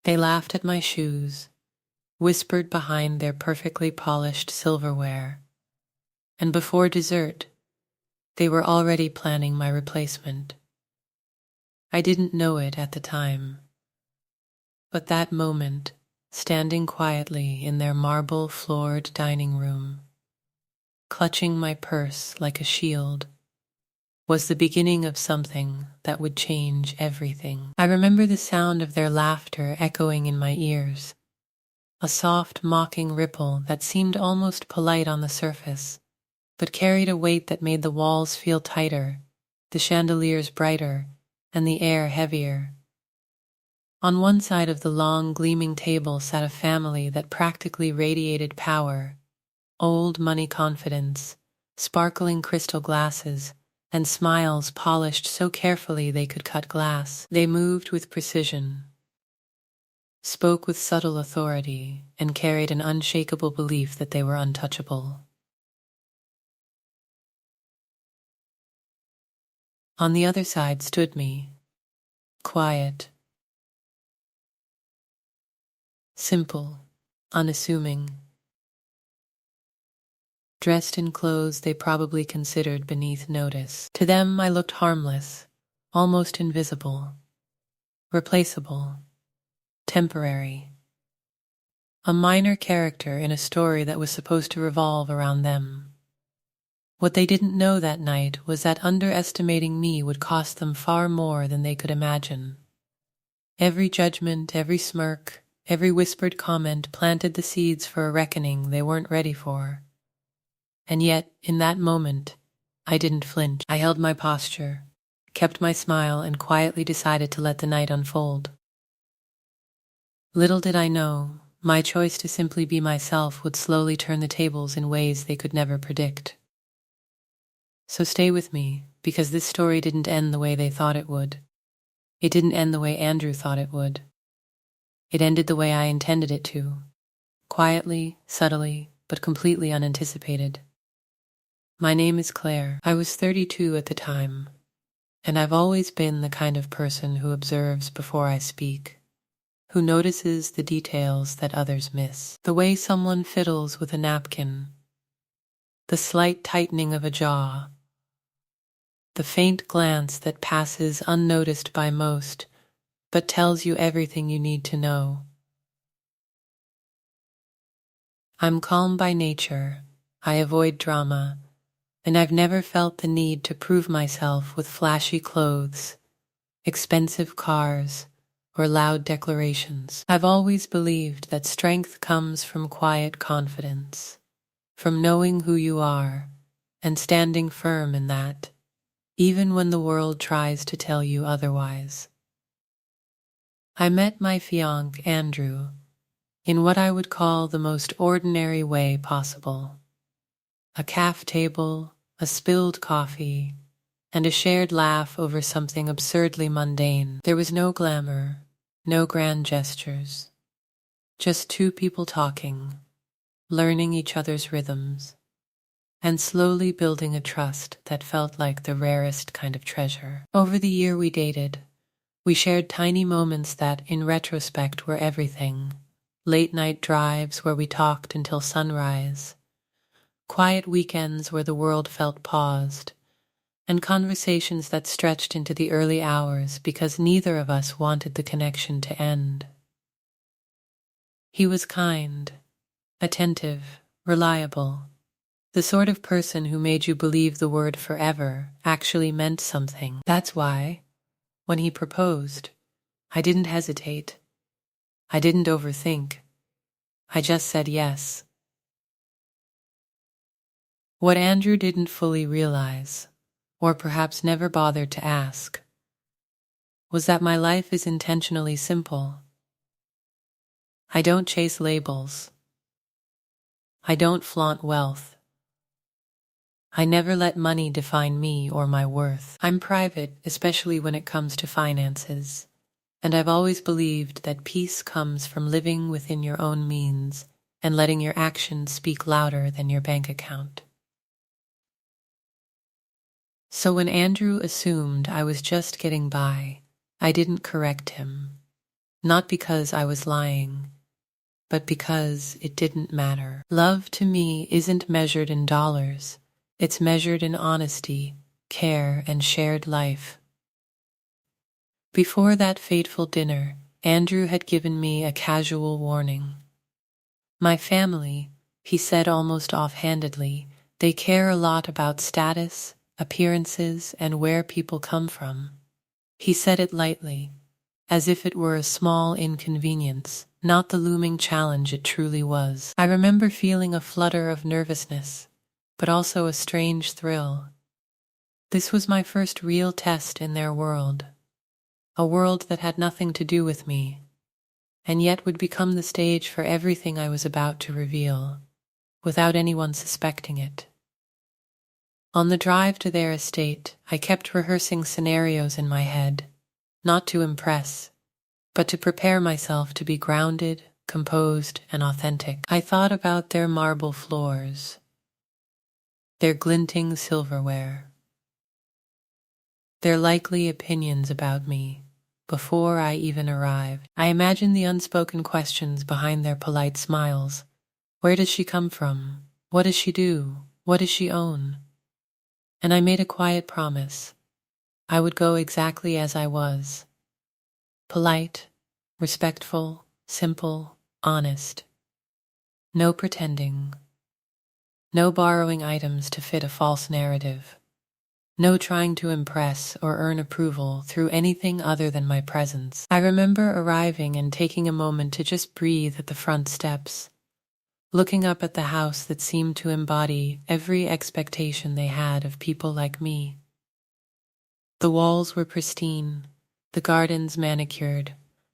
They laughed at my shoes, whispered behind their perfectly polished silverware, and before dessert, they were already planning my replacement. I didn't know it at the time, but that moment, standing quietly in their marble-floored dining room, clutching my purse like a shield, was the beginning of something that would change everything. I remember the sound of their laughter echoing in my ears, a soft, mocking ripple that seemed almost polite on the surface, but carried a weight that made the walls feel tighter, the chandeliers brighter, and the air heavier. On one side of the long, gleaming table sat a family that practically radiated power, old money confidence, sparkling crystal glasses, and smiles polished so carefully they could cut glass. They moved with precision, spoke with subtle authority, and carried an unshakable belief that they were untouchable. On the other side stood me, quiet, simple, unassuming, dressed in clothes they probably considered beneath notice. To them I looked harmless, almost invisible, replaceable, temporary, a minor character in a story that was supposed to revolve around them. What they didn't know that night was that underestimating me would cost them far more than they could imagine. Every judgment, every smirk, every whispered comment planted the seeds for a reckoning they weren't ready for. And yet, in that moment, I didn't flinch. I held my posture, kept my smile, and quietly decided to let the night unfold. Little did I know, my choice to simply be myself would slowly turn the tables in ways they could never predict. So stay with me, because this story didn't end the way they thought it would. It didn't end the way Andrew thought it would. It ended the way I intended it to, quietly, subtly, but completely unanticipated. My name is Claire. I was 32 at the time, and I've always been the kind of person who observes before I speak, who notices the details that others miss. The way someone fiddles with a napkin, the slight tightening of a jaw, the faint glance that passes unnoticed by most, but tells you everything you need to know. I'm calm by nature, I avoid drama, and I've never felt the need to prove myself with flashy clothes, expensive cars, or loud declarations. I've always believed that strength comes from quiet confidence, from knowing who you are, and standing firm in that, even when the world tries to tell you otherwise. I met my fiancé, Andrew, in what I would call the most ordinary way possible. A caf table, a spilled coffee, and a shared laugh over something absurdly mundane. There was no glamour, no grand gestures, just two people talking, learning each other's rhythms, and slowly building a trust that felt like the rarest kind of treasure. Over the year we dated, we shared tiny moments that, in retrospect, were everything. Late-night drives where we talked until sunrise, quiet weekends where the world felt paused, and conversations that stretched into the early hours because neither of us wanted the connection to end. He was kind, attentive, reliable, the sort of person who made you believe the word forever actually meant something. That's why, when he proposed, I didn't hesitate. I didn't overthink. I just said yes. What Andrew didn't fully realize, or perhaps never bothered to ask, was that my life is intentionally simple. I don't chase labels. I don't flaunt wealth. I never let money define me or my worth. I'm private, especially when it comes to finances, and I've always believed that peace comes from living within your own means and letting your actions speak louder than your bank account. So when Andrew assumed I was just getting by, I didn't correct him. not because I was lying, but because it didn't matter. Love to me isn't measured in dollars. It's measured in honesty, care, and shared life. Before that fateful dinner, Andrew had given me a casual warning. My family, he said almost offhandedly, they care a lot about status, appearances, and where people come from. He said it lightly, as if it were a small inconvenience, not the looming challenge it truly was. I remember feeling a flutter of nervousness, but also a strange thrill. This was my first real test in their world, a world that had nothing to do with me, and yet would become the stage for everything I was about to reveal, without anyone suspecting it. On the drive to their estate, I kept rehearsing scenarios in my head, not to impress, but to prepare myself to be grounded, composed, and authentic. I thought about their marble floors, their glinting silverware, their likely opinions about me before I even arrived. I imagined the unspoken questions behind their polite smiles. Where does she come from? What does she do? What does she own? And I made a quiet promise. I would go exactly as I was. Polite, respectful, simple, honest. No pretending. No borrowing items to fit a false narrative. No trying to impress or earn approval through anything other than my presence. I remember arriving and taking a moment to just breathe at the front steps, looking up at the house that seemed to embody every expectation they had of people like me. The walls were pristine, the gardens manicured,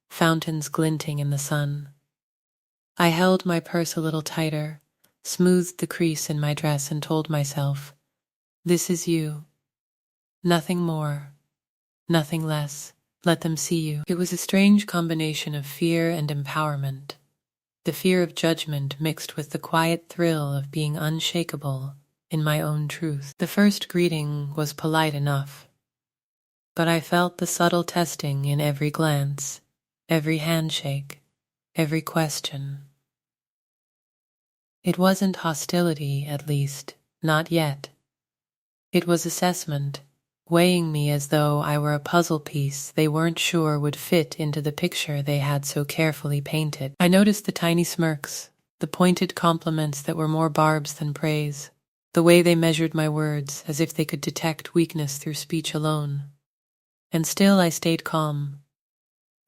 fountains glinting in the sun. I held my purse a little tighter, smoothed the crease in my dress, and told myself, "This is you. Nothing more, nothing less. Let them see you." It was a strange combination of fear and empowerment, the fear of judgment mixed with the quiet thrill of being unshakable in my own truth. The first greeting was polite enough, but I felt the subtle testing in every glance, every handshake, every question. It wasn't hostility, at least, not yet. It was assessment, weighing me as though I were a puzzle piece they weren't sure would fit into the picture they had so carefully painted. I noticed the tiny smirks, the pointed compliments that were more barbs than praise, the way they measured my words as if they could detect weakness through speech alone. And still I stayed calm.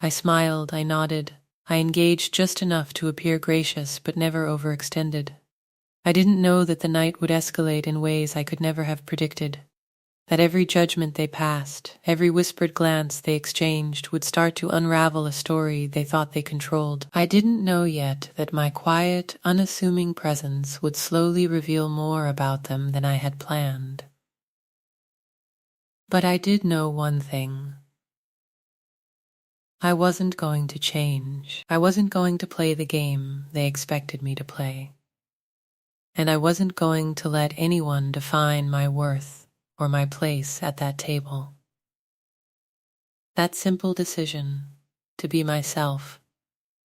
I smiled, I nodded, I engaged just enough to appear gracious but never overextended. I didn't know that the night would escalate in ways I could never have predicted, that every judgment they passed, every whispered glance they exchanged would start to unravel a story they thought they controlled. I didn't know yet that my quiet, unassuming presence would slowly reveal more about them than I had planned. But I did know one thing. I wasn't going to change. I wasn't going to play the game they expected me to play. And I wasn't going to let anyone define my worth or my place at that table. That simple decision, to be myself,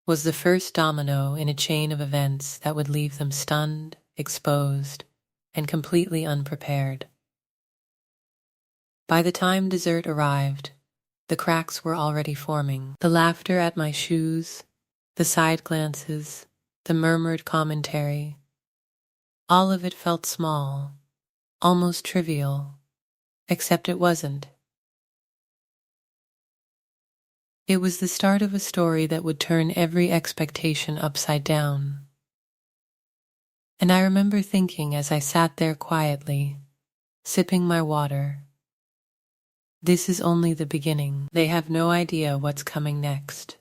was the first domino in a chain of events that would leave them stunned, exposed, and completely unprepared. By the time dessert arrived, the cracks were already forming. The laughter at my shoes, the side glances, the murmured commentary, all of it felt small, almost trivial, except it wasn't. It was the start of a story that would turn every expectation upside down. And I remember thinking as I sat there quietly, sipping my water, this is only the beginning. They have no idea what's coming next.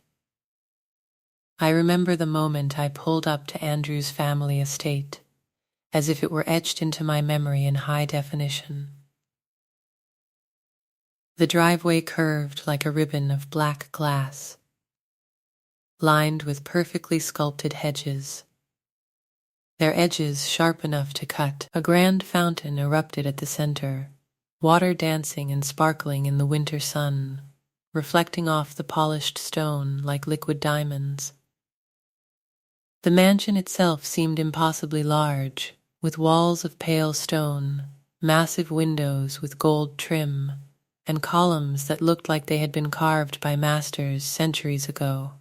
I remember the moment I pulled up to Andrew's family estate, as if it were etched into my memory in high definition. The driveway curved like a ribbon of black glass, lined with perfectly sculpted hedges, their edges sharp enough to cut. A grand fountain erupted at the center, water dancing and sparkling in the winter sun, reflecting off the polished stone like liquid diamonds. The mansion itself seemed impossibly large, with walls of pale stone, massive windows with gold trim, and columns that looked like they had been carved by masters centuries ago.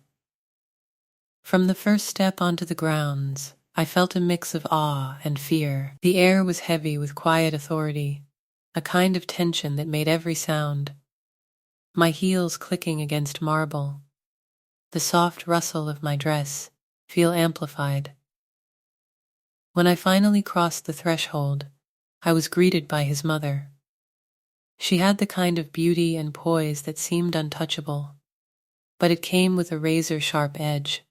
From the first step onto the grounds, I felt a mix of awe and fear. The air was heavy with quiet authority, a kind of tension that made every sound. My heels clicking against marble, the soft rustle of my dress feel amplified. When I finally crossed the threshold, I was greeted by his mother. She had the kind of beauty and poise that seemed untouchable, but it came with a razor-sharp edge.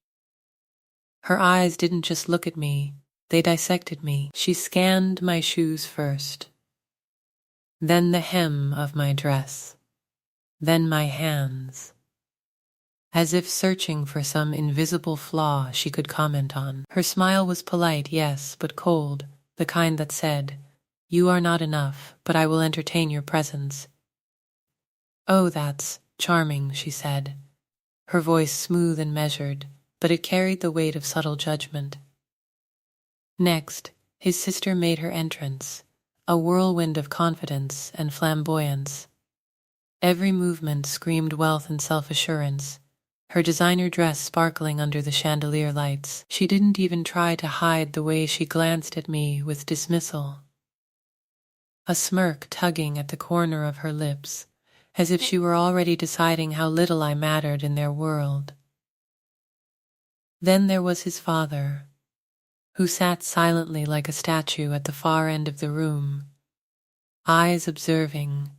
Her eyes didn't just look at me, they dissected me. She scanned my shoes first, then the hem of my dress, then my hands, as if searching for some invisible flaw she could comment on. Her smile was polite, yes, but cold, the kind that said, "You are not enough, but I will entertain your presence." "Oh, that's charming," she said, her voice smooth and measured, but it carried the weight of subtle judgment. Next, his sister made her entrance, a whirlwind of confidence and flamboyance. Every movement screamed wealth and self-assurance, her designer dress sparkling under the chandelier lights. She didn't even try to hide the way she glanced at me with dismissal, a smirk tugging at the corner of her lips, as if she were already deciding how little I mattered in their world. Then there was his father, who sat silently like a statue at the far end of the room, eyes observing,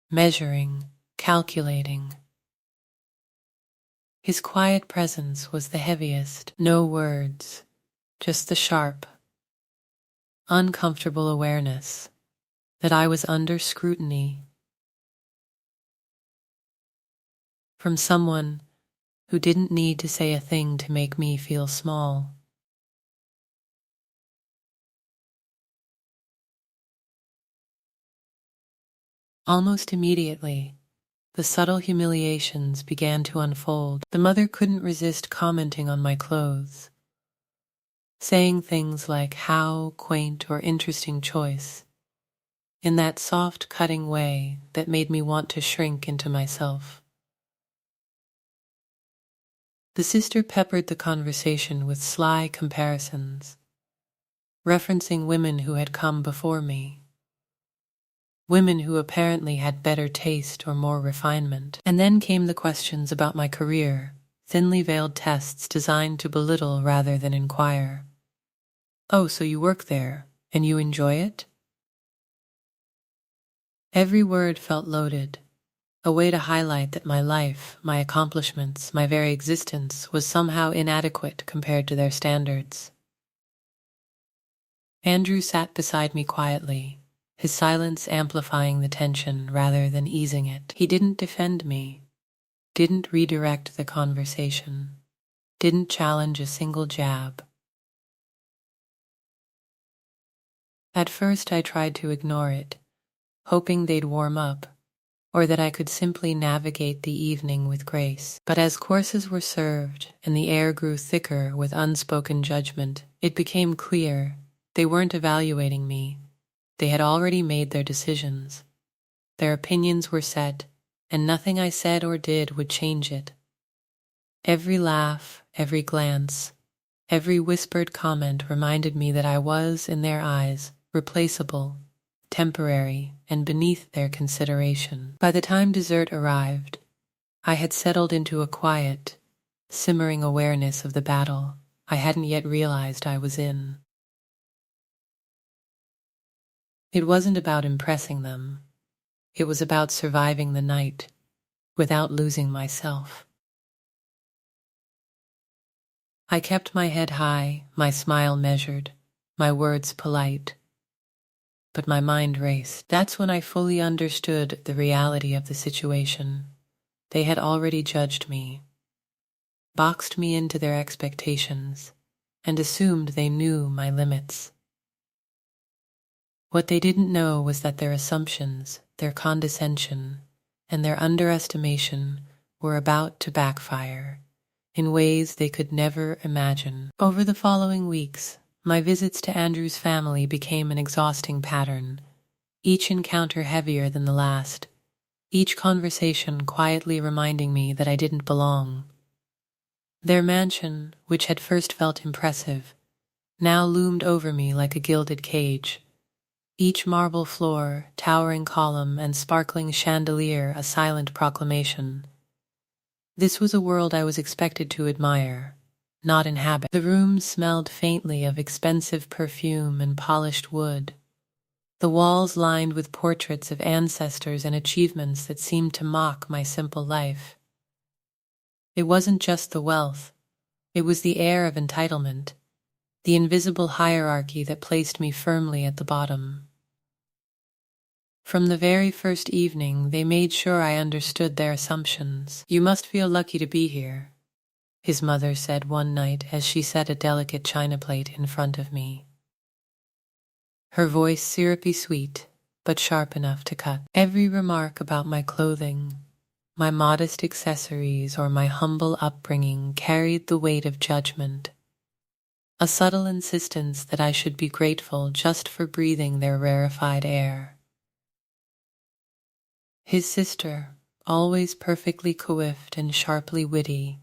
measuring, calculating. His quiet presence was the heaviest, no words, just the sharp, uncomfortable awareness that I was under scrutiny from someone who didn't need to say a thing to make me feel small. Almost immediately, the subtle humiliations began to unfold. The mother couldn't resist commenting on my clothes, saying things like "how quaint or interesting choice," in that soft, cutting way that made me want to shrink into myself. The sister peppered the conversation with sly comparisons, referencing women who had come before me, women who apparently had better taste or more refinement. And then came the questions about my career, thinly veiled tests designed to belittle rather than inquire. "Oh, so you work there, and you enjoy it?" Every word felt loaded, a way to highlight that my life, my accomplishments, my very existence was somehow inadequate compared to their standards. Andrew sat beside me quietly, his silence amplifying the tension rather than easing it. He didn't defend me, didn't redirect the conversation, didn't challenge a single jab. At first I tried to ignore it, hoping they'd warm up, or that I could simply navigate the evening with grace. But as courses were served and the air grew thicker with unspoken judgment, it became clear they weren't evaluating me. They had already made their decisions. Their opinions were set, and nothing I said or did would change it. Every laugh, every glance, every whispered comment reminded me that I was, in their eyes, replaceable, temporary, and beneath their consideration. By the time dessert arrived, I had settled into a quiet, simmering awareness of the battle I hadn't yet realized I was in. It wasn't about impressing them. It was about surviving the night without losing myself. I kept my head high, my smile measured, my words polite, but my mind raced. That's when I fully understood the reality of the situation. They had already judged me, boxed me into their expectations, and assumed they knew my limits. What they didn't know was that their assumptions, their condescension, and their underestimation were about to backfire in ways they could never imagine. Over the following weeks, my visits to Andrew's family became an exhausting pattern, each encounter heavier than the last, each conversation quietly reminding me that I didn't belong. Their mansion, which had first felt impressive, now loomed over me like a gilded cage, each marble floor, towering column, and sparkling chandelier a silent proclamation. This was a world I was expected to admire, not inhabit. The rooms smelled faintly of expensive perfume and polished wood, the walls lined with portraits of ancestors and achievements that seemed to mock my simple life. It wasn't just the wealth, it was the air of entitlement, the invisible hierarchy that placed me firmly at the bottom. From the very first evening, they made sure I understood their assumptions. "You must feel lucky to be here," his mother said one night as she set a delicate china plate in front of me. Her voice syrupy sweet, but sharp enough to cut. Every remark about my clothing, my modest accessories, or my humble upbringing carried the weight of judgment, a subtle insistence that I should be grateful just for breathing their rarefied air. His sister, always perfectly coiffed and sharply witty,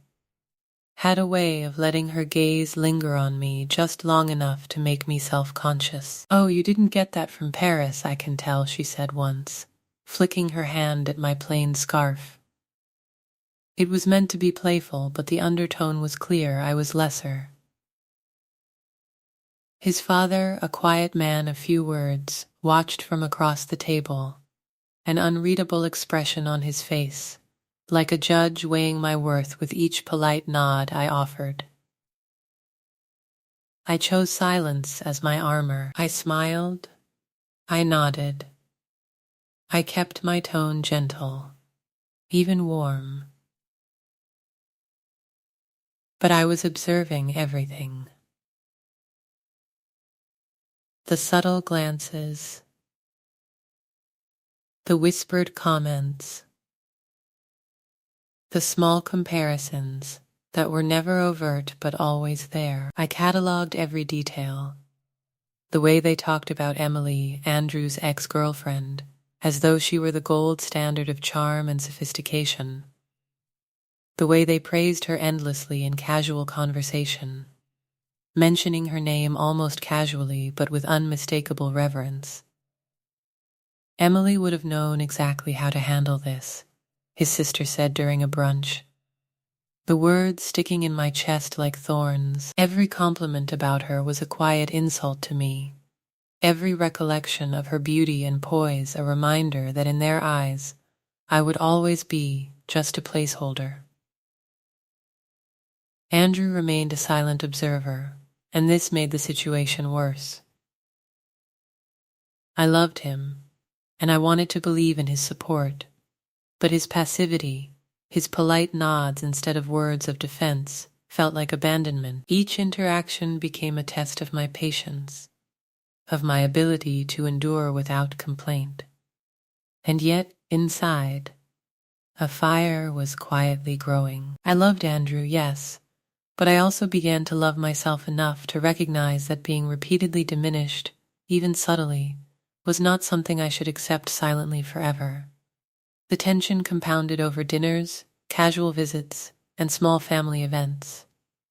had a way of letting her gaze linger on me just long enough to make me self-conscious. "Oh, you didn't get that from Paris, I can tell," she said once, flicking her hand at my plain scarf. It was meant to be playful, but the undertone was clear. I was lesser. His father, a quiet man of few words, watched from across the table, an unreadable expression on his face, like a judge weighing my worth with each polite nod I offered. I chose silence as my armor. I smiled, I nodded, I kept my tone gentle, even warm. But I was observing everything. The subtle glances, the whispered comments, the small comparisons that were never overt but always there. I catalogued every detail. The way they talked about Emily, Andrew's ex-girlfriend, as though she were the gold standard of charm and sophistication. The way they praised her endlessly in casual conversation, mentioning her name almost casually but with unmistakable reverence. Emily would have known exactly how to handle this, his sister said during a brunch. The words sticking in my chest like thorns. Every compliment about her was a quiet insult to me. Every recollection of her beauty and poise a reminder that in their eyes, I would always be just a placeholder. Andrew remained a silent observer, and this made the situation worse. I loved him, and I wanted to believe in his support, but his passivity, his polite nods instead of words of defense, felt like abandonment. Each interaction became a test of my patience, of my ability to endure without complaint. And yet, inside, a fire was quietly growing. I loved Andrew, yes, but I also began to love myself enough to recognize that being repeatedly diminished, even subtly, was not something I should accept silently forever. The tension compounded over dinners, casual visits, and small family events.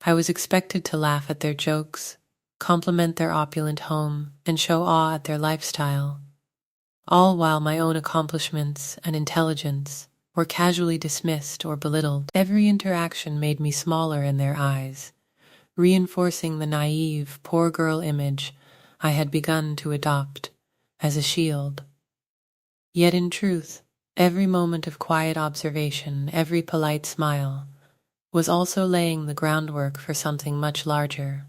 I was expected to laugh at their jokes, compliment their opulent home, and show awe at their lifestyle, all while my own accomplishments and intelligence were casually dismissed or belittled. Every interaction made me smaller in their eyes, reinforcing the naive, poor girl image I had begun to adopt as a shield. Yet in truth, every moment of quiet observation, every polite smile, was also laying the groundwork for something much larger.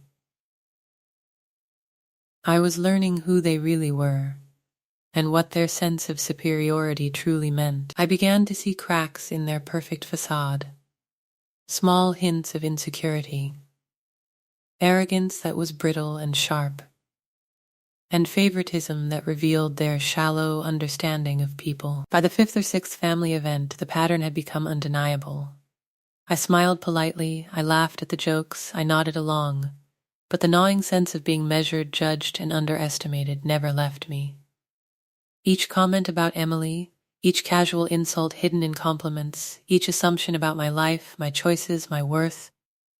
I was learning who they really were, and what their sense of superiority truly meant. I began to see cracks in their perfect facade, small hints of insecurity, arrogance that was brittle and sharp. and favoritism that revealed their shallow understanding of people. By the fifth or sixth family event, the pattern had become undeniable. I smiled politely, I laughed at the jokes, I nodded along, but the gnawing sense of being measured, judged, and underestimated never left me. Each comment about Emily, each casual insult hidden in compliments, each assumption about my life, my choices, my worth,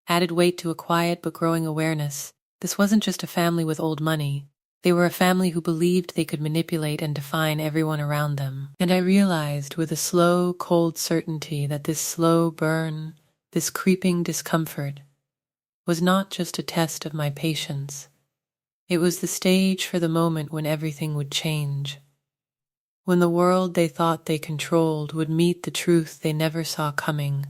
added weight to a quiet but growing awareness. This wasn't just a family with old money. They were a family who believed they could manipulate and define everyone around them. And I realized with a slow, cold certainty that this slow burn, this creeping discomfort, was not just a test of my patience. It was the stage for the moment when everything would change. When the world they thought they controlled would meet the truth they never saw coming.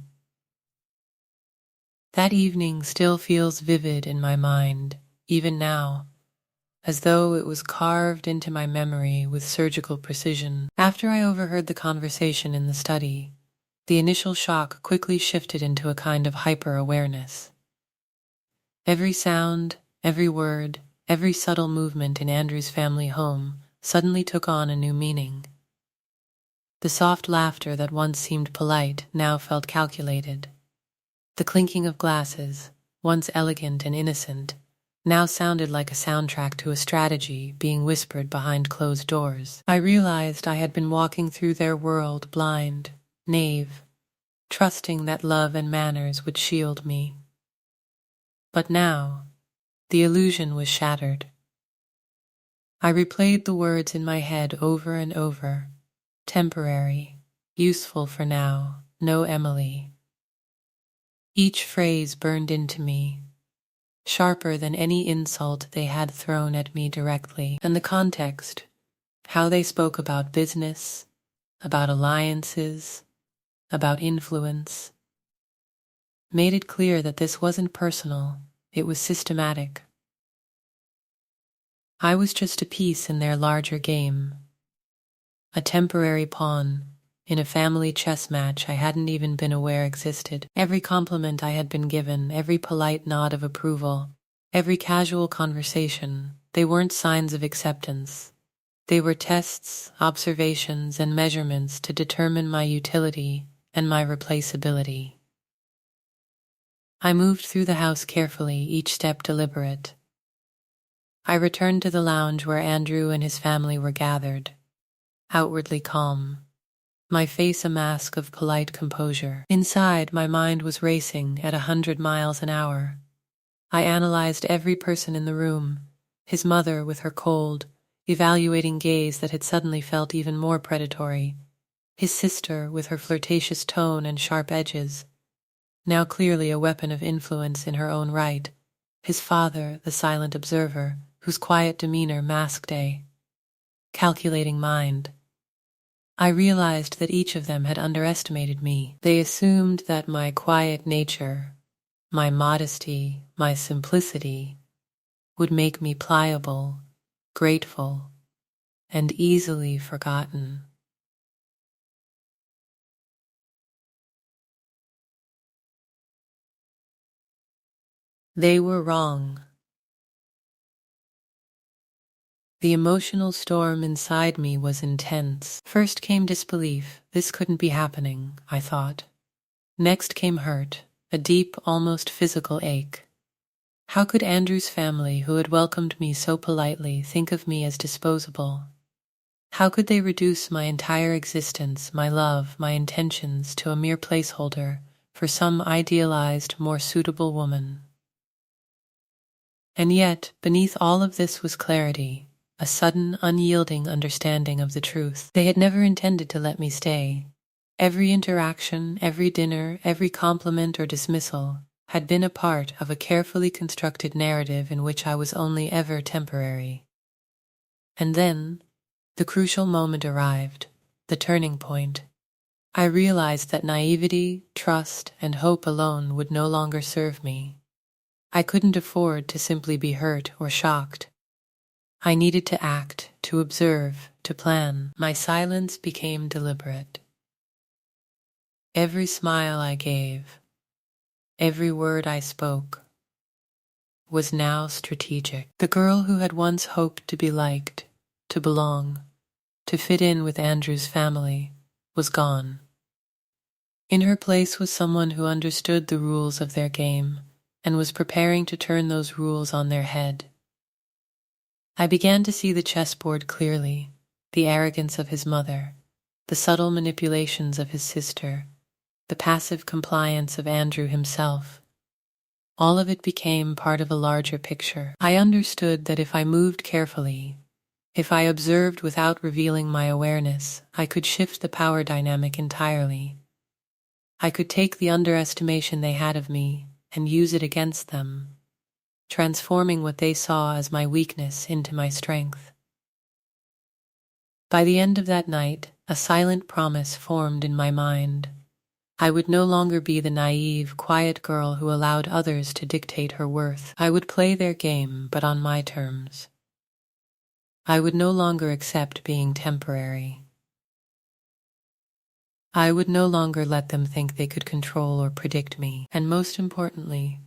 That evening still feels vivid in my mind, even now, as though it was carved into my memory with surgical precision. After I overheard the conversation in the study, the initial shock quickly shifted into a kind of hyper-awareness. Every sound, every word, every subtle movement in Andrew's family home suddenly took on a new meaning. The soft laughter that once seemed polite now felt calculated. The clinking of glasses, once elegant and innocent, now sounded like a soundtrack to a strategy being whispered behind closed doors. I realized I had been walking through their world blind, naive, trusting that love and manners would shield me. But now, the illusion was shattered. I replayed the words in my head over and over. Temporary, useful for now, no Emily. Each phrase burned into me, sharper than any insult they had thrown at me directly. And the context, how they spoke about business, about alliances, about influence, made it clear that this wasn't personal, it was systematic. I was just a piece in their larger game, a temporary pawn in a family chess match I hadn't even been aware existed. Every compliment I had been given, every polite nod of approval, every casual conversation, they weren't signs of acceptance. They were tests, observations, and measurements to determine my utility and my replaceability. I moved through the house carefully, each step deliberate. I returned to the lounge where Andrew and his family were gathered, outwardly calm, my face a mask of polite composure. Inside, my mind was racing at 100 miles an hour. I analyzed every person in the room, his mother with her cold, evaluating gaze that had suddenly felt even more predatory, his sister with her flirtatious tone and sharp edges, now clearly a weapon of influence in her own right, his father, the silent observer, whose quiet demeanor masked a calculating mind. I realized that each of them had underestimated me. They assumed that my quiet nature, my modesty, my simplicity, would make me pliable, grateful, and easily forgotten. They were wrong. The emotional storm inside me was intense. First came disbelief. This couldn't be happening, I thought. Next came hurt, a deep, almost physical ache. How could Andrew's family, who had welcomed me so politely, think of me as disposable? How could they reduce my entire existence, my love, my intentions, to a mere placeholder for some idealized, more suitable woman? And yet, beneath all of this was clarity, a sudden, unyielding understanding of the truth. They had never intended to let me stay. Every interaction, every dinner, every compliment or dismissal had been a part of a carefully constructed narrative in which I was only ever temporary. And then, the crucial moment arrived, the turning point. I realized that naivety, trust, and hope alone would no longer serve me. I couldn't afford to simply be hurt or shocked. I needed to act, to observe, to plan. My silence became deliberate. Every smile I gave, every word I spoke, was now strategic. The girl who had once hoped to be liked, to belong, to fit in with Andrew's family, was gone. In her place was someone who understood the rules of their game and was preparing to turn those rules on their head. I began to see the chessboard clearly, the arrogance of his mother, the subtle manipulations of his sister, the passive compliance of Andrew himself. All of it became part of a larger picture. I understood that if I moved carefully, if I observed without revealing my awareness, I could shift the power dynamic entirely. I could take the underestimation they had of me and use it against them, transforming what they saw as my weakness into my strength. By the end of that night, a silent promise formed in my mind. I would no longer be the naive, quiet girl who allowed others to dictate her worth. I would play their game, but on my terms. I would no longer accept being temporary. I would no longer let them think they could control or predict me. And most importantly,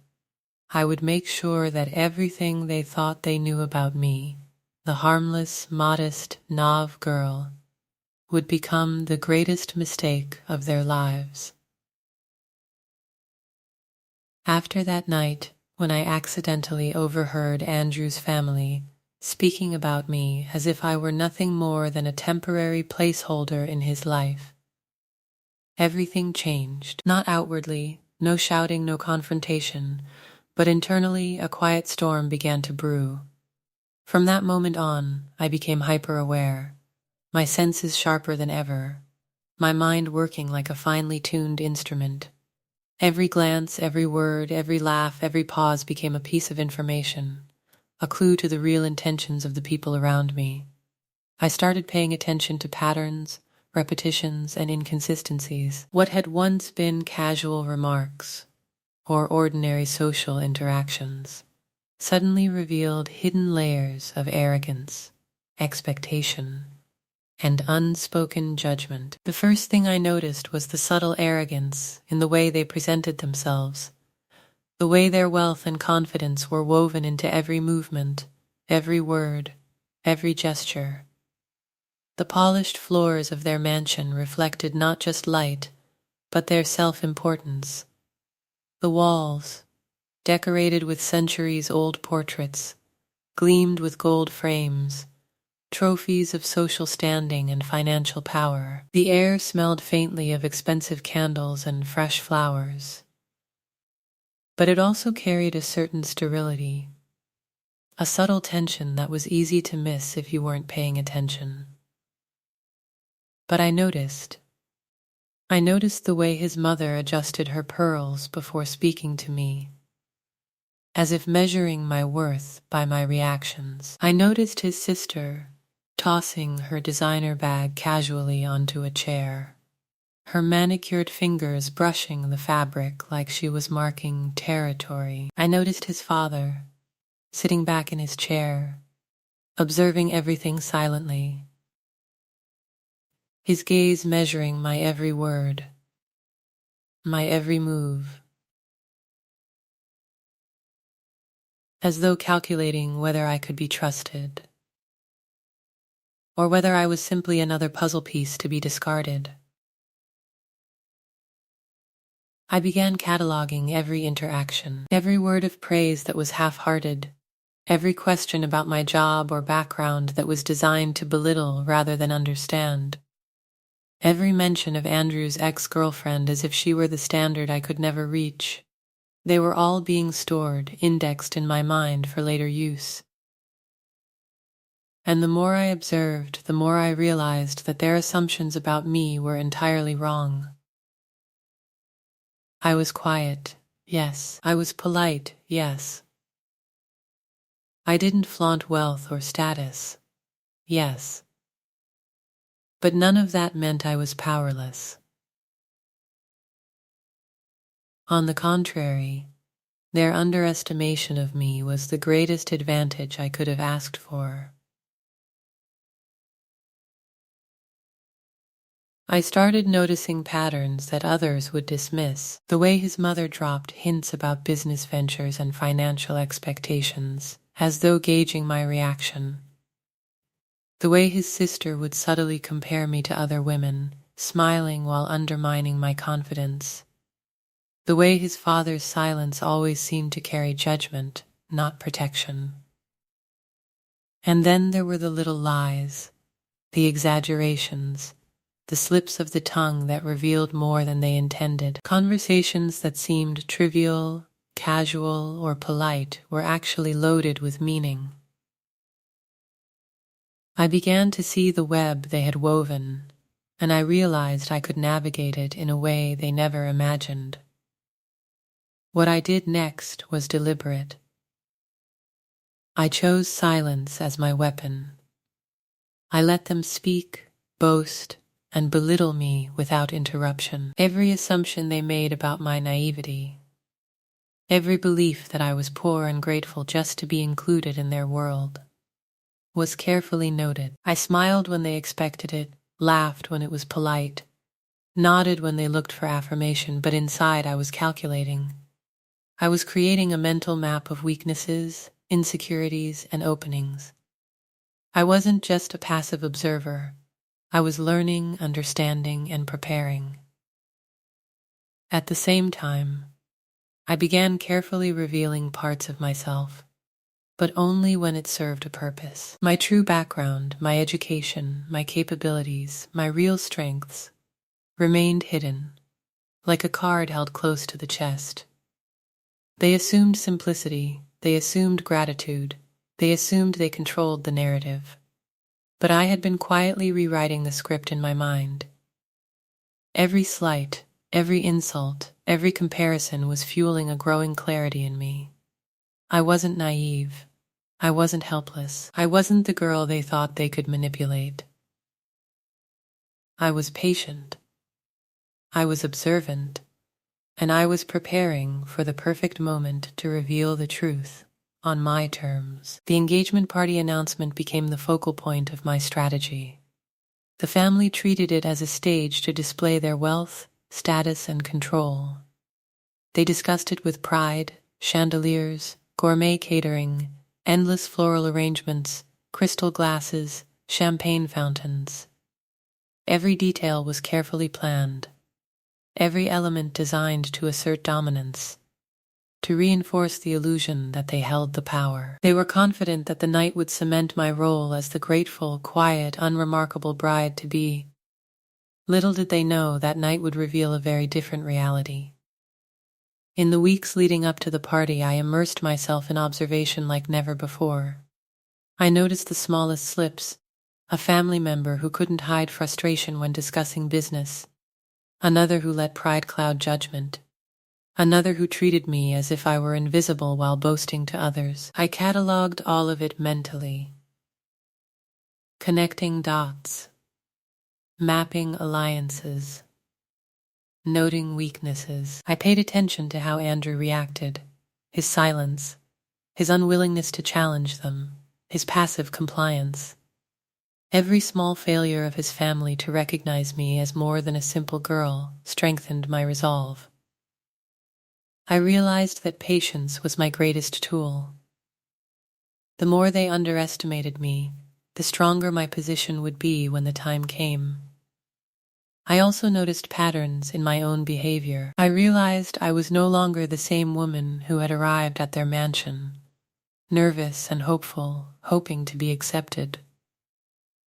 I would make sure that everything they thought they knew about me, the harmless, modest, naïve girl, would become the greatest mistake of their lives. After that night, when I accidentally overheard Andrew's family speaking about me as if I were nothing more than a temporary placeholder in his life, everything changed. Not outwardly, no shouting, no confrontation, but internally a quiet storm began to brew. From that moment on, I became hyper-aware, my senses sharper than ever, my mind working like a finely tuned instrument. Every glance, every word, every laugh, every pause became a piece of information, a clue to the real intentions of the people around me. I started paying attention to patterns, repetitions, and inconsistencies. What had once been casual remarks or ordinary social interactions suddenly revealed hidden layers of arrogance, expectation, and unspoken judgment. The first thing I noticed was the subtle arrogance in the way they presented themselves, the way their wealth and confidence were woven into every movement, every word, every gesture. The polished floors of their mansion reflected not just light, but their self-importance. The walls, decorated with centuries-old portraits, gleamed with gold frames, trophies of social standing and financial power. The air smelled faintly of expensive candles and fresh flowers. But it also carried a certain sterility, a subtle tension that was easy to miss if you weren't paying attention. But I noticed the way his mother adjusted her pearls before speaking to me, as if measuring my worth by my reactions. I noticed his sister tossing her designer bag casually onto a chair, her manicured fingers brushing the fabric like she was marking territory. I noticed his father sitting back in his chair, observing everything silently, his gaze measuring my every word, my every move, as though calculating whether I could be trusted, or whether I was simply another puzzle piece to be discarded. I began cataloging every interaction, every word of praise that was half-hearted, every question about my job or background that was designed to belittle rather than understand. Every mention of Andrew's ex-girlfriend as if she were the standard I could never reach. They were all being stored, indexed in my mind for later use. And the more I observed, the more I realized that their assumptions about me were entirely wrong. I was quiet, yes. I was polite, yes. I didn't flaunt wealth or status, yes. But none of that meant I was powerless. On the contrary, their underestimation of me was the greatest advantage I could have asked for. I started noticing patterns that others would dismiss. The way his mother dropped hints about business ventures and financial expectations, as though gauging my reaction. The way his sister would subtly compare me to other women, smiling while undermining my confidence. The way his father's silence always seemed to carry judgment, not protection. And then there were the little lies, the exaggerations, the slips of the tongue that revealed more than they intended. Conversations that seemed trivial, casual, or polite were actually loaded with meaning. I began to see the web they had woven, and I realized I could navigate it in a way they never imagined. What I did next was deliberate. I chose silence as my weapon. I let them speak, boast, and belittle me without interruption. Every assumption they made about my naivety, every belief that I was poor and grateful just to be included in their world, was carefully noted. I smiled when they expected it, laughed when it was polite, nodded when they looked for affirmation, but inside I was calculating. I was creating a mental map of weaknesses, insecurities, and openings. I wasn't just a passive observer. I was learning, understanding, and preparing. At the same time, I began carefully revealing parts of myself, but only when it served a purpose. My true background, my education, my capabilities, my real strengths remained hidden, like a card held close to the chest. They assumed simplicity, they assumed gratitude, they assumed they controlled the narrative. But I had been quietly rewriting the script in my mind. Every slight, every insult, every comparison was fueling a growing clarity in me. I wasn't naive. I wasn't helpless. I wasn't the girl they thought they could manipulate. I was patient. I was observant. And I was preparing for the perfect moment to reveal the truth on my terms. The engagement party announcement became the focal point of my strategy. The family treated it as a stage to display their wealth, status, and control. They discussed it with pride, chandeliers, gourmet catering, endless floral arrangements, crystal glasses, champagne fountains. Every detail was carefully planned, every element designed to assert dominance, to reinforce the illusion that they held the power. They were confident that the night would cement my role as the grateful, quiet, unremarkable bride-to-be. Little did they know that night would reveal a very different reality. In the weeks leading up to the party, I immersed myself in observation like never before. I noticed the smallest slips, a family member who couldn't hide frustration when discussing business, another who let pride cloud judgment, another who treated me as if I were invisible while boasting to others. I cataloged all of it mentally, connecting dots, mapping alliances, noting weaknesses. I paid attention to how Andrew reacted, his silence, his unwillingness to challenge them, his passive compliance. Every small failure of his family to recognize me as more than a simple girl strengthened my resolve. I realized that patience was my greatest tool. The more they underestimated me, the stronger my position would be when the time came. I also noticed patterns in my own behavior. I realized I was no longer the same woman who had arrived at their mansion, nervous and hopeful, hoping to be accepted.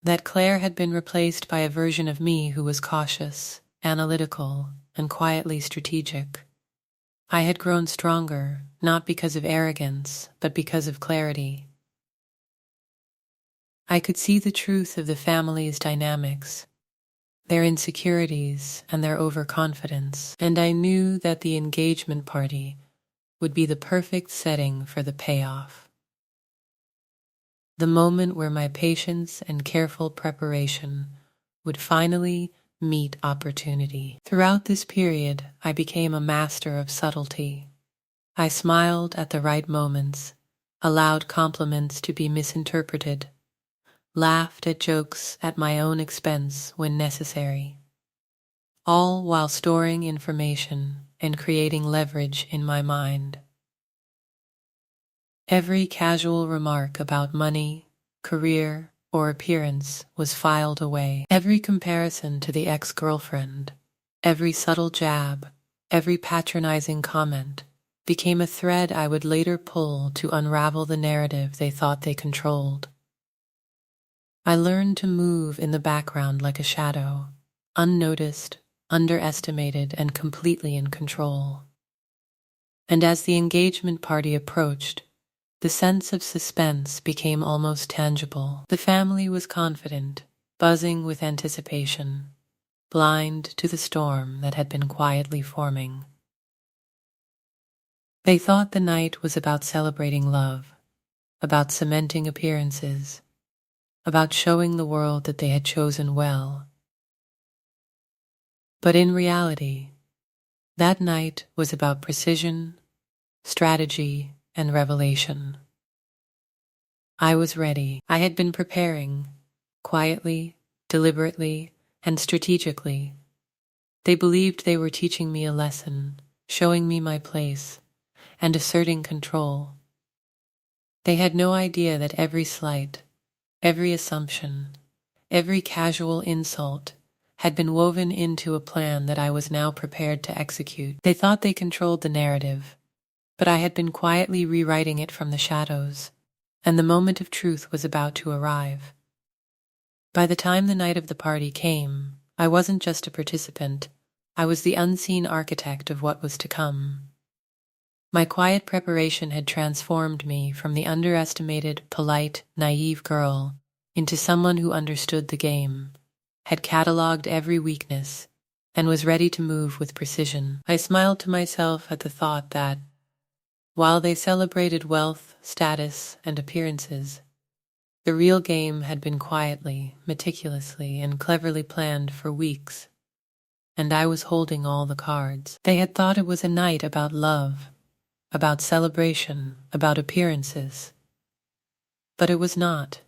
That Claire had been replaced by a version of me who was cautious, analytical, and quietly strategic. I had grown stronger, not because of arrogance, but because of clarity. I could see the truth of the family's dynamics, their insecurities, and their overconfidence, and I knew that the engagement party would be the perfect setting for the payoff. The moment where my patience and careful preparation would finally meet opportunity. Throughout this period, I became a master of subtlety. I smiled at the right moments, allowed compliments to be misinterpreted, laughed at jokes at my own expense when necessary. all while storing information and creating leverage in my mind. Every casual remark about money, career, or appearance was filed away. Every comparison to the ex-girlfriend, every subtle jab, every patronizing comment became a thread I would later pull to unravel the narrative they thought they controlled. I learned to move in the background like a shadow, unnoticed, underestimated, and completely in control. And as the engagement party approached, the sense of suspense became almost tangible. The family was confident, buzzing with anticipation, blind to the storm that had been quietly forming. They thought the night was about celebrating love, about cementing appearances, about showing the world that they had chosen well. But in reality, that night was about precision, strategy, and revelation. I was ready. I had been preparing, quietly, deliberately, and strategically. They believed they were teaching me a lesson, showing me my place, and asserting control. They had no idea that every slight, every assumption, every casual insult had been woven into a plan that I was now prepared to execute. They thought they controlled the narrative, but I had been quietly rewriting it from the shadows, and the moment of truth was about to arrive. By the time the night of the party came, I wasn't just a participant, I was the unseen architect of what was to come. My quiet preparation had transformed me from the underestimated, polite, naive girl into someone who understood the game, had catalogued every weakness, and was ready to move with precision. I smiled to myself at the thought that, while they celebrated wealth, status, and appearances, the real game had been quietly, meticulously, and cleverly planned for weeks, and I was holding all the cards. They had thought it was a night about love, about celebration, about appearances. But it was not.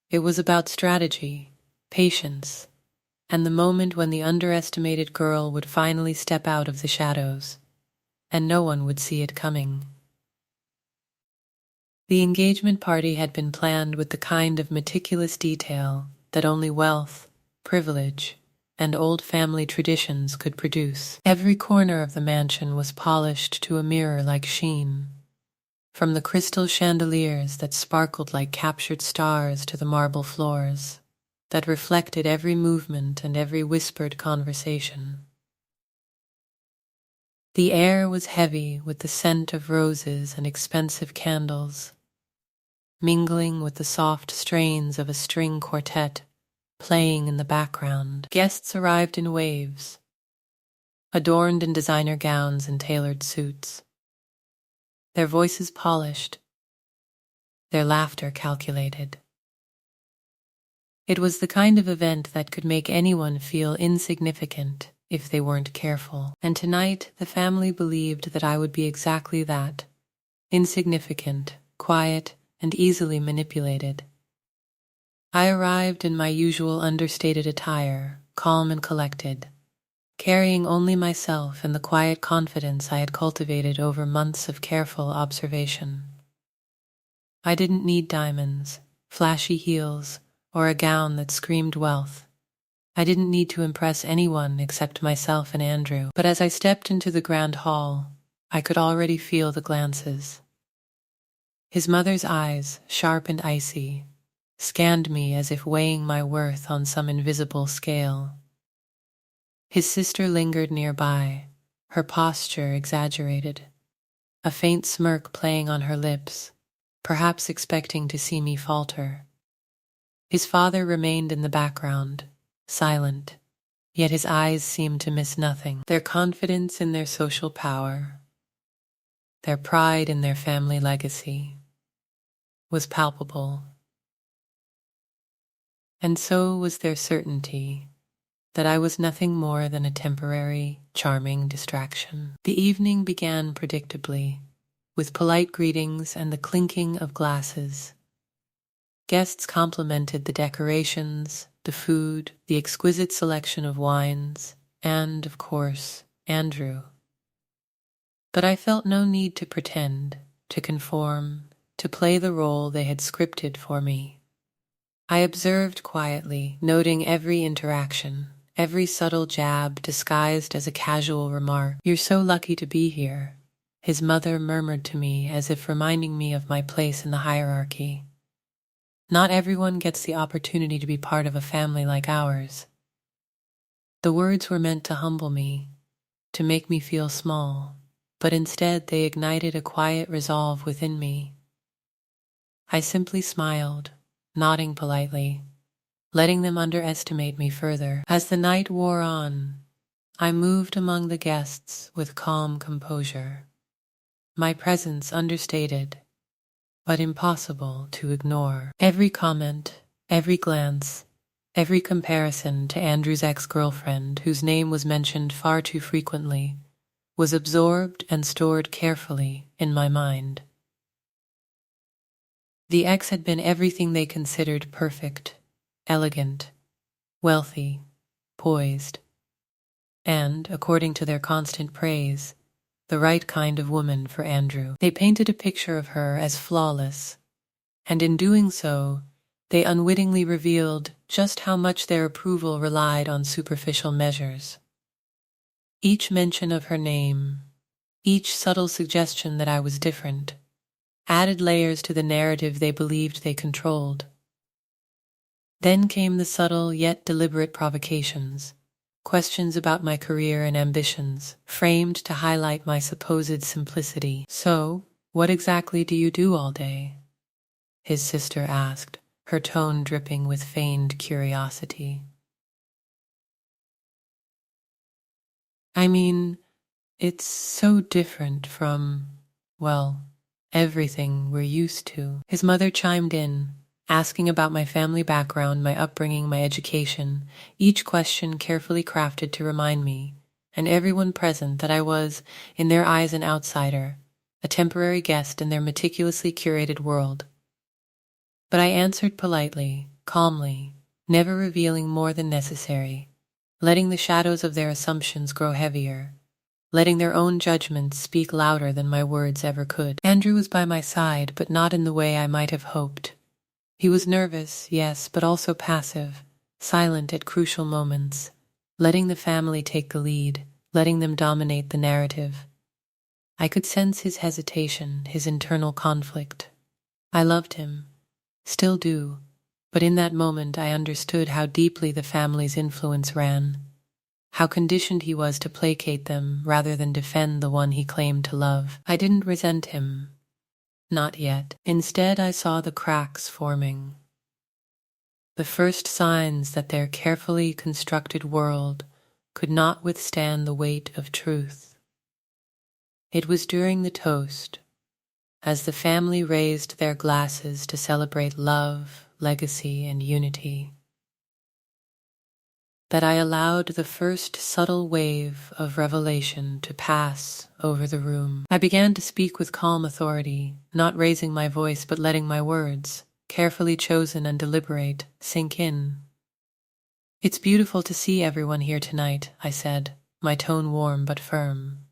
It was about strategy, patience, and the moment when the underestimated girl would finally step out of the shadows, and no one would see it coming. The engagement party had been planned with the kind of meticulous detail that only wealth, privilege, and old family traditions could produce. Every corner of the mansion was polished to a mirror-like sheen, from the crystal chandeliers that sparkled like captured stars to the marble floors that reflected every movement and every whispered conversation. The air was heavy with the scent of roses and expensive candles, mingling with the soft strains of a string quartet playing in the background. Guests arrived in waves, adorned in designer gowns and tailored suits, their voices polished, their laughter calculated. It was the kind of event that could make anyone feel insignificant if they weren't careful. And tonight, the family believed that I would be exactly that, insignificant, quiet, and easily manipulated. I arrived in my usual understated attire, calm and collected, carrying only myself and the quiet confidence I had cultivated over months of careful observation. I didn't need diamonds, flashy heels, or a gown that screamed wealth. I didn't need to impress anyone except myself and Andrew. But as I stepped into the grand hall, I could already feel the glances. His mother's eyes, sharp and icy, scanned me as if weighing my worth on some invisible scale. His sister lingered nearby, her posture exaggerated, a faint smirk playing on her lips, perhaps expecting to see me falter. His father remained in the background, silent, yet his eyes seemed to miss nothing. Their confidence in their social power, their pride in their family legacy, was palpable. And so was their certainty that I was nothing more than a temporary, charming distraction. The evening began predictably, with polite greetings and the clinking of glasses. Guests complimented the decorations, the food, the exquisite selection of wines, and, of course, Andrew. But I felt no need to pretend, to conform, to play the role they had scripted for me. I observed quietly, noting every interaction, every subtle jab disguised as a casual remark. "You're so lucky to be here," his mother murmured to me, as if reminding me of my place in the hierarchy. "Not everyone gets the opportunity to be part of a family like ours." The words were meant to humble me, to make me feel small, but instead they ignited a quiet resolve within me. I simply smiled, nodding politely, letting them underestimate me further. As the night wore on, I moved among the guests with calm composure, my presence understated, but impossible to ignore. Every comment, every glance, every comparison to Andrew's ex-girlfriend, whose name was mentioned far too frequently, was absorbed and stored carefully in my mind. The ex had been everything they considered perfect, elegant, wealthy, poised, and, according to their constant praise, the right kind of woman for Andrew. They painted a picture of her as flawless, and in doing so, they unwittingly revealed just how much their approval relied on superficial measures. Each mention of her name, each subtle suggestion that I was different, added layers to the narrative they believed they controlled. Then came the subtle yet deliberate provocations, questions about my career and ambitions, framed to highlight my supposed simplicity. "So, what exactly do you do all day?" his sister asked, her tone dripping with feigned curiosity. "I mean, it's so different from, well, everything we're used to." His mother chimed in, asking about my family background, my upbringing, my education, each question carefully crafted to remind me, and everyone present, that I was, in their eyes, an outsider, a temporary guest in their meticulously curated world. But I answered politely, calmly, never revealing more than necessary, letting the shadows of their assumptions grow heavier, letting their own judgments speak louder than my words ever could. Andrew was by my side, but not in the way I might have hoped. He was nervous, yes, but also passive, silent at crucial moments, letting the family take the lead, letting them dominate the narrative. I could sense his hesitation, his internal conflict. I loved him, still do, but in that moment I understood how deeply the family's influence ran, how conditioned he was to placate them rather than defend the one he claimed to love. I didn't resent him. Not yet. Instead, I saw the cracks forming, the first signs that their carefully constructed world could not withstand the weight of truth. It was during the toast, as the family raised their glasses to celebrate love, legacy, and unity, that I allowed the first subtle wave of revelation to pass over the room. I began to speak with calm authority, not raising my voice but letting my words, carefully chosen and deliberate, sink in. "It's beautiful to see everyone here tonight," I said, my tone warm but firm.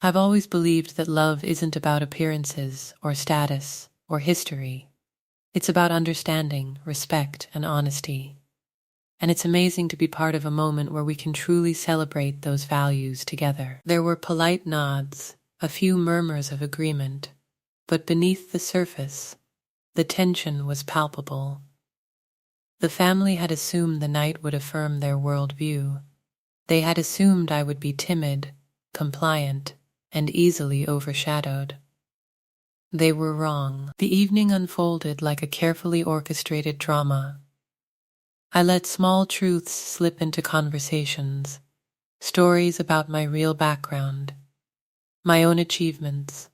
"I've always believed that love isn't about appearances or status or history. It's about understanding, respect, and honesty. And it's amazing to be part of a moment where we can truly celebrate those values together." There were polite nods, a few murmurs of agreement, but beneath the surface, the tension was palpable. The family had assumed the night would affirm their worldview. They had assumed I would be timid, compliant, and easily overshadowed. They were wrong. The evening unfolded like a carefully orchestrated drama. I let small truths slip into conversations, stories about my real background, my own achievements,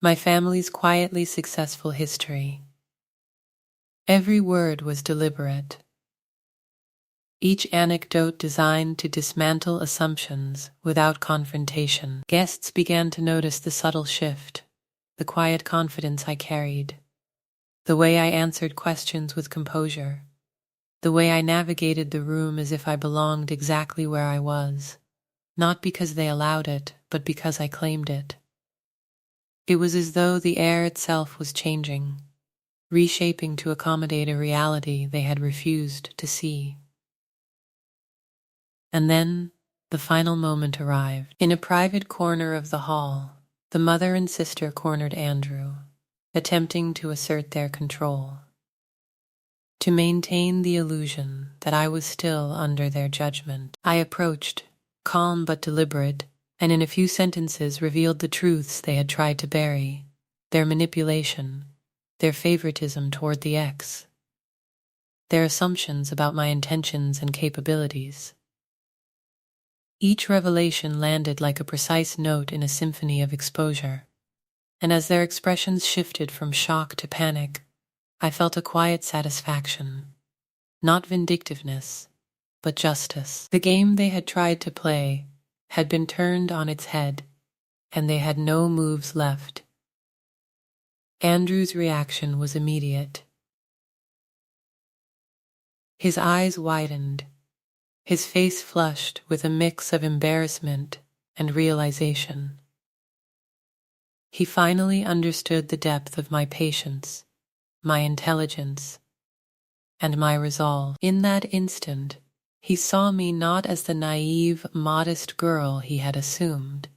my family's quietly successful history. Every word was deliberate, each anecdote designed to dismantle assumptions without confrontation. Guests began to notice the subtle shift, the quiet confidence I carried, the way I answered questions with composure. the way I navigated the room as if I belonged exactly where I was, not because they allowed it, but because I claimed it. It was as though the air itself was changing, reshaping to accommodate a reality they had refused to see. And then the final moment arrived. In a private corner of the hall, the mother and sister cornered Andrew, attempting to assert their control, to maintain the illusion that I was still under their judgment. I approached, calm but deliberate, and in a few sentences revealed the truths they had tried to bury, their manipulation, their favoritism toward the ex, their assumptions about my intentions and capabilities. Each revelation landed like a precise note in a symphony of exposure, and as their expressions shifted from shock to panic, I felt a quiet satisfaction, not vindictiveness, but justice. The game they had tried to play had been turned on its head, and they had no moves left. Andrew's reaction was immediate. His eyes widened, his face flushed with a mix of embarrassment and realization. He finally understood the depth of my patience, my intelligence, and my resolve. In that instant, he saw me not as the naive, modest girl he had assumed,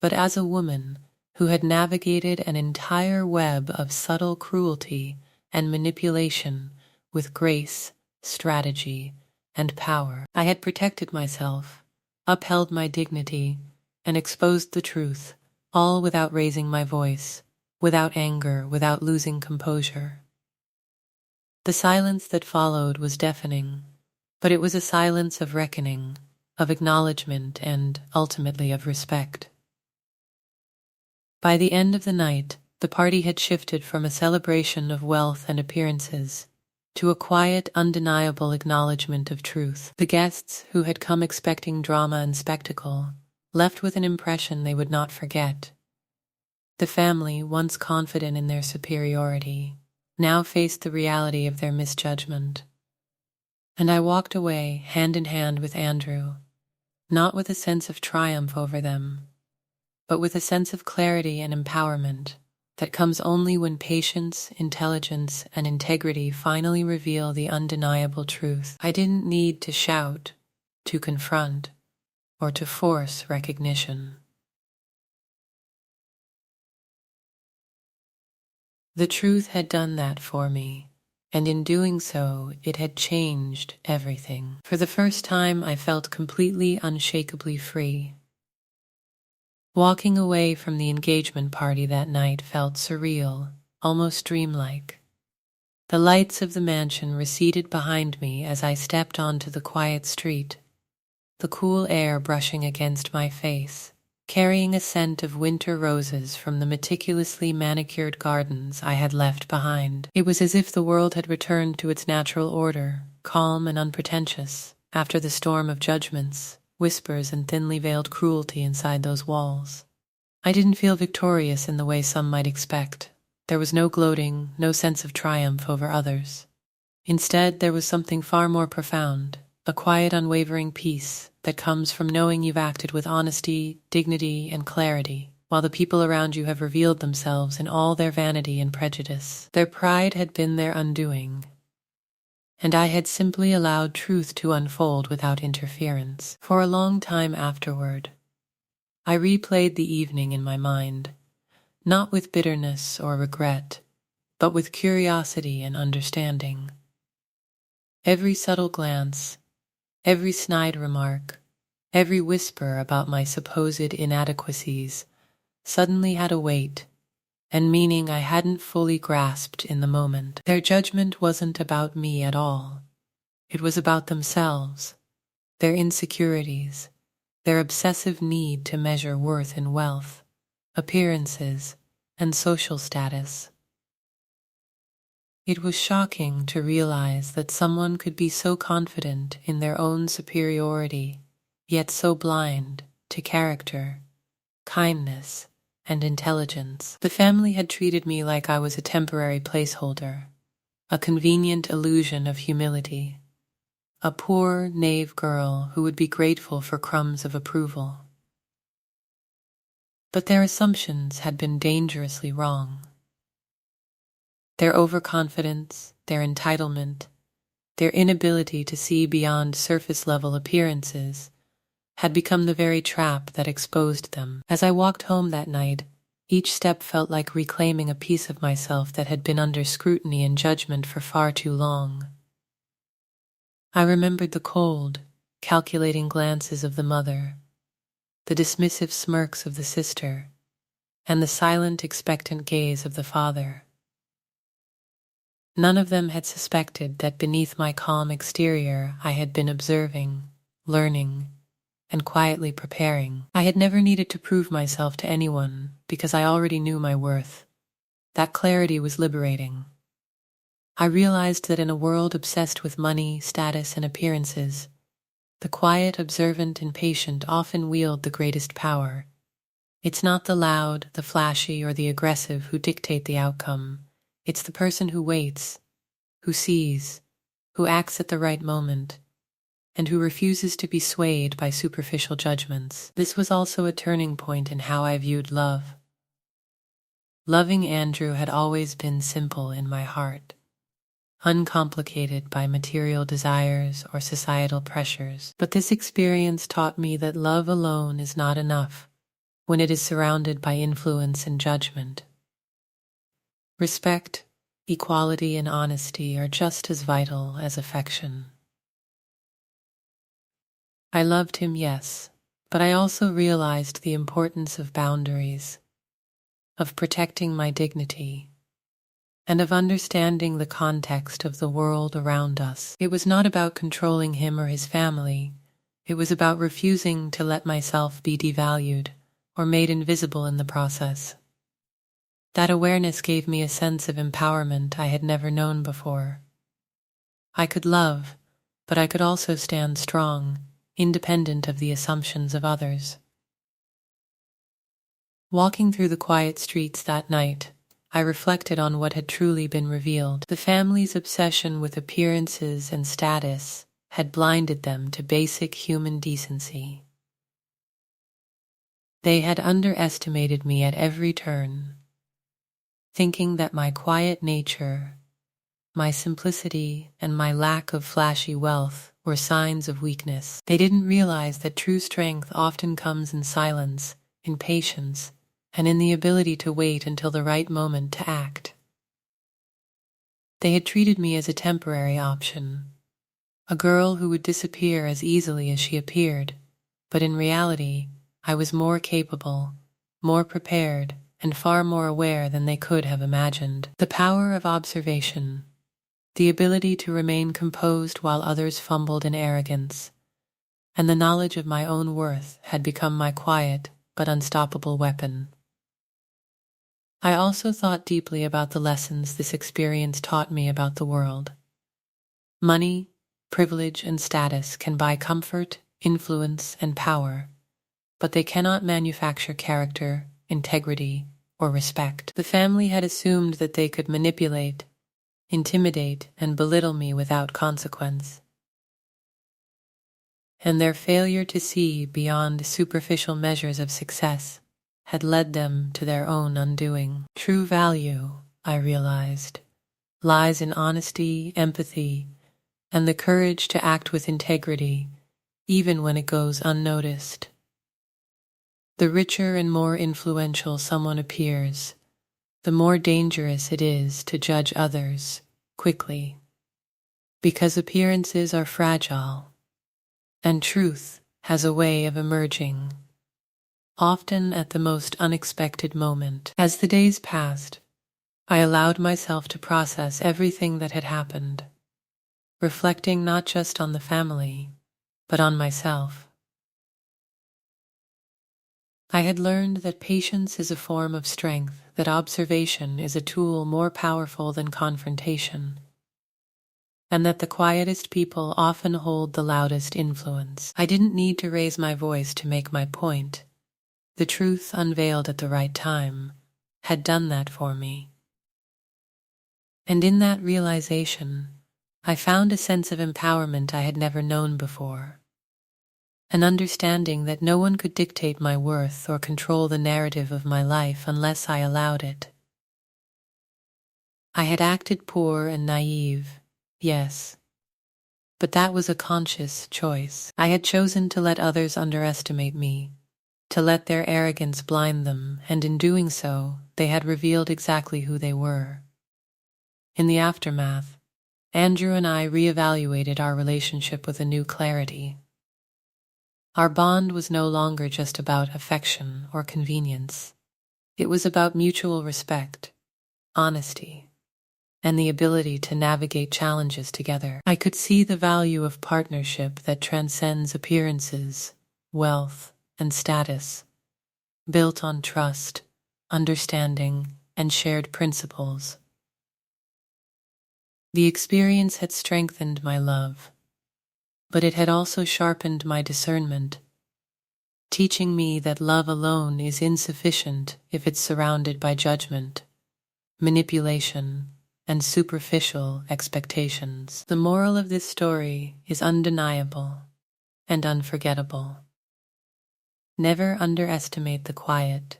but as a woman who had navigated an entire web of subtle cruelty and manipulation with grace, strategy, and power. I had protected myself, upheld my dignity, and exposed the truth, all without raising my voice, without anger, without losing composure. The silence that followed was deafening, but it was a silence of reckoning, of acknowledgement, and ultimately of respect. By the end of the night, the party had shifted from a celebration of wealth and appearances to a quiet, undeniable acknowledgement of truth. The guests, who had come expecting drama and spectacle, left with an impression they would not forget. The family, once confident in their superiority, now faced the reality of their misjudgment. And I walked away, hand in hand with Andrew, not with a sense of triumph over them, but with a sense of clarity and empowerment that comes only when patience, intelligence, and integrity finally reveal the undeniable truth. I didn't need to shout, to confront, or to force recognition. The truth had done that for me, and in doing so, it had changed everything. For the first time, I felt completely, unshakably free. Walking away from the engagement party that night felt surreal, almost dreamlike. The lights of the mansion receded behind me as I stepped onto the quiet street, the cool air brushing against my face, carrying a scent of winter roses from the meticulously manicured gardens I had left behind. It was as if the world had returned to its natural order, calm and unpretentious, after the storm of judgments, whispers, and thinly veiled cruelty inside those walls. I didn't feel victorious in the way some might expect. There was no gloating, no sense of triumph over others. Instead, there was something far more profound, a quiet, unwavering peace that comes from knowing you've acted with honesty, dignity, and clarity, while the people around you have revealed themselves in all their vanity and prejudice. Their pride had been their undoing, and I had simply allowed truth to unfold without interference. For a long time afterward, I replayed the evening in my mind, not with bitterness or regret, but with curiosity and understanding. Every subtle glance, every snide remark, every whisper about my supposed inadequacies suddenly had a weight and meaning I hadn't fully grasped in the moment. Their judgment wasn't about me at all. It was about themselves, their insecurities, their obsessive need to measure worth in wealth, appearances, and social status. It was shocking to realize that someone could be so confident in their own superiority, yet so blind to character, kindness, and intelligence. The family had treated me like I was a temporary placeholder, a convenient illusion of humility, a poor, naive girl who would be grateful for crumbs of approval. But their assumptions had been dangerously wrong. Their overconfidence, their entitlement, their inability to see beyond surface-level appearances had become the very trap that exposed them. As I walked home that night, each step felt like reclaiming a piece of myself that had been under scrutiny and judgment for far too long. I remembered the cold, calculating glances of the mother, the dismissive smirks of the sister, and the silent, expectant gaze of the father. None of them had suspected that beneath my calm exterior I had been observing, learning, and quietly preparing. I had never needed to prove myself to anyone because I already knew my worth. That clarity was liberating. I realized that in a world obsessed with money, status, and appearances, the quiet, observant, and patient often wield the greatest power. It's not the loud, the flashy, or the aggressive who dictate the outcome. It's the person who waits, who sees, who acts at the right moment, and who refuses to be swayed by superficial judgments. This was also a turning point in how I viewed love. Loving Andrew had always been simple in my heart, uncomplicated by material desires or societal pressures. But this experience taught me that love alone is not enough when it is surrounded by influence and judgment. Respect, equality, and honesty are just as vital as affection. I loved him, yes, but I also realized the importance of boundaries, of protecting my dignity, and of understanding the context of the world around us. It was not about controlling him or his family. It was about refusing to let myself be devalued or made invisible in the process. That awareness gave me a sense of empowerment I had never known before. I could love, but I could also stand strong, independent of the assumptions of others. Walking through the quiet streets that night, I reflected on what had truly been revealed. The family's obsession with appearances and status had blinded them to basic human decency. They had underestimated me at every turn, thinking that my quiet nature, my simplicity, and my lack of flashy wealth were signs of weakness. They didn't realize that true strength often comes in silence, in patience, and in the ability to wait until the right moment to act. They had treated me as a temporary option, a girl who would disappear as easily as she appeared, but in reality, I was more capable, more prepared, and far more aware than they could have imagined. The power of observation, the ability to remain composed while others fumbled in arrogance, and the knowledge of my own worth had become my quiet but unstoppable weapon. I also thought deeply about the lessons this experience taught me about the world. Money, privilege, and status can buy comfort, influence, and power, but they cannot manufacture character, integrity, or respect. The family had assumed that they could manipulate, intimidate, and belittle me without consequence. And their failure to see beyond superficial measures of success had led them to their own undoing. True value, I realized, lies in honesty, empathy, and the courage to act with integrity, even when it goes unnoticed. The richer and more influential someone appears, the more dangerous it is to judge others quickly, because appearances are fragile, and truth has a way of emerging, often at the most unexpected moment. As the days passed, I allowed myself to process everything that had happened, reflecting not just on the family, but on myself. I had learned that patience is a form of strength, that observation is a tool more powerful than confrontation, and that the quietest people often hold the loudest influence. I didn't need to raise my voice to make my point. The truth unveiled at the right time had done that for me. And in that realization, I found a sense of empowerment I had never known before. An understanding that no one could dictate my worth or control the narrative of my life unless I allowed it. I had acted poor and naive, yes, but that was a conscious choice. I had chosen to let others underestimate me, to let their arrogance blind them, and in doing so, they had revealed exactly who they were. In the aftermath, Andrew and I reevaluated our relationship with a new clarity. Our bond was no longer just about affection or convenience. It was about mutual respect, honesty, and the ability to navigate challenges together. I could see the value of partnership that transcends appearances, wealth, and status, built on trust, understanding, and shared principles. The experience had strengthened my love, but it had also sharpened my discernment, teaching me that love alone is insufficient if it's surrounded by judgment, manipulation, and superficial expectations. The moral of this story is undeniable and unforgettable. Never underestimate the quiet,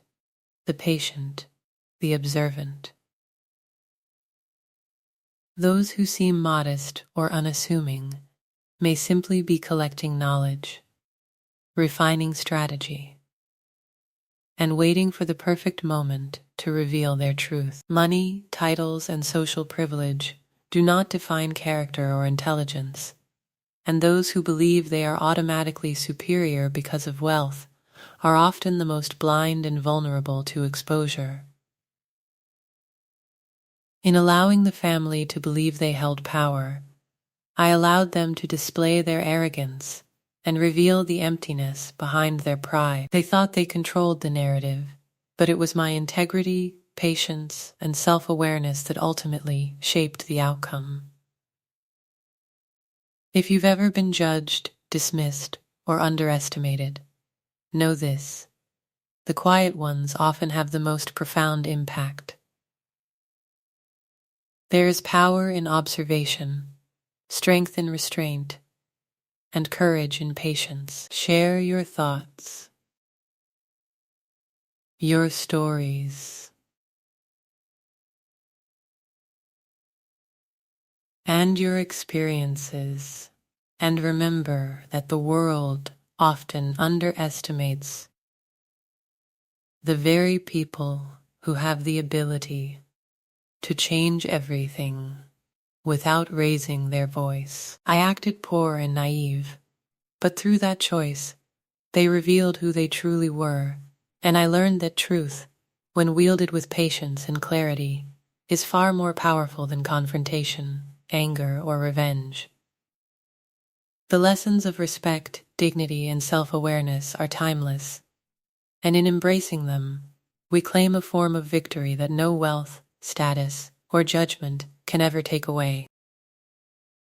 the patient, the observant. Those who seem modest or unassuming may simply be collecting knowledge, refining strategy, and waiting for the perfect moment to reveal their truth. Money, titles, and social privilege do not define character or intelligence, and those who believe they are automatically superior because of wealth are often the most blind and vulnerable to exposure. In allowing the family to believe they held power, I allowed them to display their arrogance and reveal the emptiness behind their pride. They thought they controlled the narrative, but it was my integrity, patience, and self-awareness that ultimately shaped the outcome. If you've ever been judged, dismissed, or underestimated, know this: the quiet ones often have the most profound impact. There is power in observation, strength in restraint, and courage in patience. Share your thoughts, your stories, and your experiences, and remember that the world often underestimates the very people who have the ability to change everything without raising their voice. I acted poor and naive, but through that choice, they revealed who they truly were, and I learned that truth, when wielded with patience and clarity, is far more powerful than confrontation, anger, or revenge. The lessons of respect, dignity, and self-awareness are timeless, and in embracing them, we claim a form of victory that no wealth, status, or judgment can ever take away.